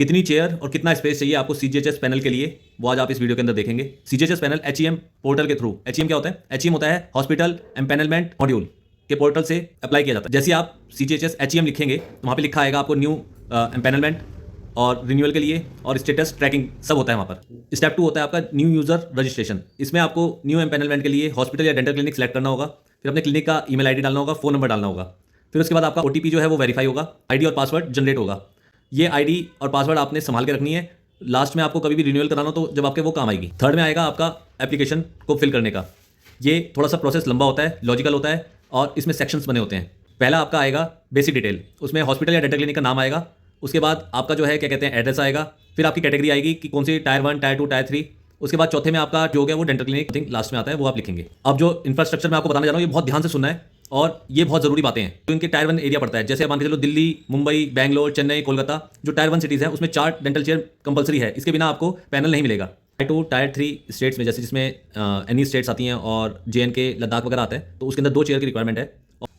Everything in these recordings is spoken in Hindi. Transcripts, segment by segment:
कितनी चेयर और कितना स्पेस चाहिए आपको सीजीएचएस पैनल के लिए, वो आज आप इस वीडियो के अंदर देखेंगे। सीजीएचएस पैनल एचईएम पोर्टल के थ्रू, एचईएम क्या होता है? एचईएम होता है हॉस्पिटल एम्पैनलमेंट मॉड्यूल के पोर्टल से अप्लाई किया जाता है। जैसे आप सीजीएचएस एचईएम लिखेंगे तो वहाँ पे लिखा आएगा आपको न्यू एम्पैनलमेंट और रिन्यूअल के लिए, और स्टेटस ट्रैकिंग सब होता है वहाँ पर। स्टेप 2 होता है आपका न्यू यूजर रजिस्ट्रेशन। इसमें आपको न्यू एम्पैनलमेंट के लिए हॉस्पिटल या डेंटल क्लिनिक सेलेक्ट करना होगा, फिर अपने क्लिनिक का ईमेल आईडी डालना होगा, फोन नंबर डालना होगा, फिर उसके बाद आपका ओटीपी जो है वो वेरीफाई होगा, आईडी और पासवर्ड जनरेट होगा। ये आईडी और पासवर्ड आपने संभाल के रखनी है, लास्ट में आपको कभी भी रिन्यूअल कराना हो तो जब आपके वो काम आएगी। थर्ड में आएगा आपका एप्लीकेशन को फिल करने का। ये थोड़ा सा प्रोसेस लंबा होता है, लॉजिकल होता है, और इसमें सेक्शंस बने होते हैं। पहला आपका आएगा बेसिक डिटेल, उसमें हॉस्पिटल या डेंटल क्लिनिक का नाम आएगा, उसके बाद आपका जो है क्या कहते हैं एड्रेस आएगा, फिर आपकी कैटेगरी आएगी कि कौन सी टायर 1, टायर 2, टायर 3, उसके बाद चौथे में आपका जो है वो डेंटल क्लिनिक थिंक लास्ट में आता है, वो आप लिखेंगे। अब जो इंफ्रास्ट्रक्चर मैं आपको बताने जा रहा हूँ ये बहुत ध्यान से सुनना है, और ये बहुत जरूरी बातें हैं। तो इनके टायर 1 एरिया पड़ता है, जैसे मान के चलो दिल्ली, मुंबई, बैंगलोर, चेन्नई, कोलकाता, जो टायर 1 सिटीज़ है उसमें 4 डेंटल चेयर कंपलसरी है, इसके बिना आपको पैनल नहीं मिलेगा। टायर 2, टायर 3 स्टेट्स में, जैसे जिसमें एनी स्टेट्स आती हैं और JNK, लद्दाख वगैरह आता है, तो उसके अंदर 2 चेयर की रिक्वायरमेंट है।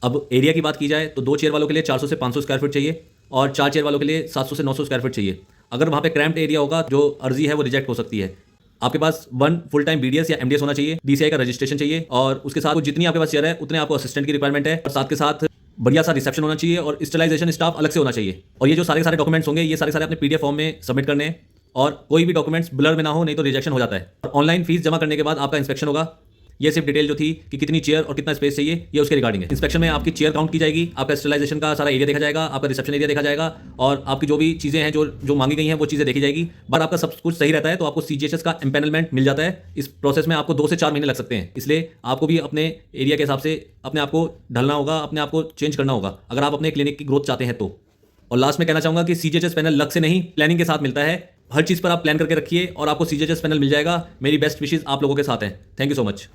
अब एरिया की बात की जाए तो 2 चेयर वालों के लिए 400 से 500 स्क्वायर फीट चाहिए, और 4 चेयर वालों के लिए 700 से 900 स्क्वायर फीट चाहिए। अगर वहाँ पे क्रैम्प्ड एरिया होगा, जो अर्जी है वो रिजेक्ट हो सकती है। आपके पास 1 फुल टाइम BDS या MDS होना चाहिए, DCI का रजिस्ट्रेशन चाहिए, और उसके साथ जितनी आपके पास चेयर है उतने आपको असिस्टेंट की रिक्वायरमेंट है, और साथ के साथ बढ़िया सा रिसेप्शन होना चाहिए, और स्टरलाइजेशन स्टाफ अलग से होना चाहिए। और ये जो सारे सारे डॉक्यूमेंट्स होंगे ये सारे सारे अपने PDF फॉर्म में सबमिट करने हैं, और कोई भी डॉक्यूमेंट्स ब्लर में ना हो, नहीं तो रिजेक्शन हो जाता है। और ऑनलाइन फीस जमा करने के बाद आपका इंस्पेक्शन होगा। ये सिर्फ डिटेल जो थी कि कितनी चेयर और कितना स्पेस चाहिए, ये उसके रिगार्डिंग है। इंस्पेक्शन में आपकी चेयर काउंट की जाएगी, आपका स्टरलाइजेशन का सारा एरिया देखा जाएगा, आपका रिसेप्शन एरिया देखा जाएगा, और आपकी जो भी चीज़ें हैं जो मांगी गई हैं वो चीज़ें देखी जाएगी। बट आपका सब कुछ सही रहता है तो आपको CGHS का एम्पैनलमेंट मिल जाता है। इस प्रोसेस में आपको 2 से 4 महीने लग सकते हैं, इसलिए आपको भी अपने एरिया के हिसाब से अपने आप को ढलना होगा, अपने आप को चेंज करना होगा, अगर आप अपने क्लिनिक की ग्रोथ चाहते हैं तो। और लास्ट में कहना चाहूँगा कि CGHS पैनल लक से नहीं, प्लानिंग के साथ मिलता है। हर चीज़ पर आप प्लान करके रखिए और आपको CGHS पैनल मिल जाएगा। मेरी बेस्ट विशेज़ आप लोगों के साथ हैं। Thank you so much.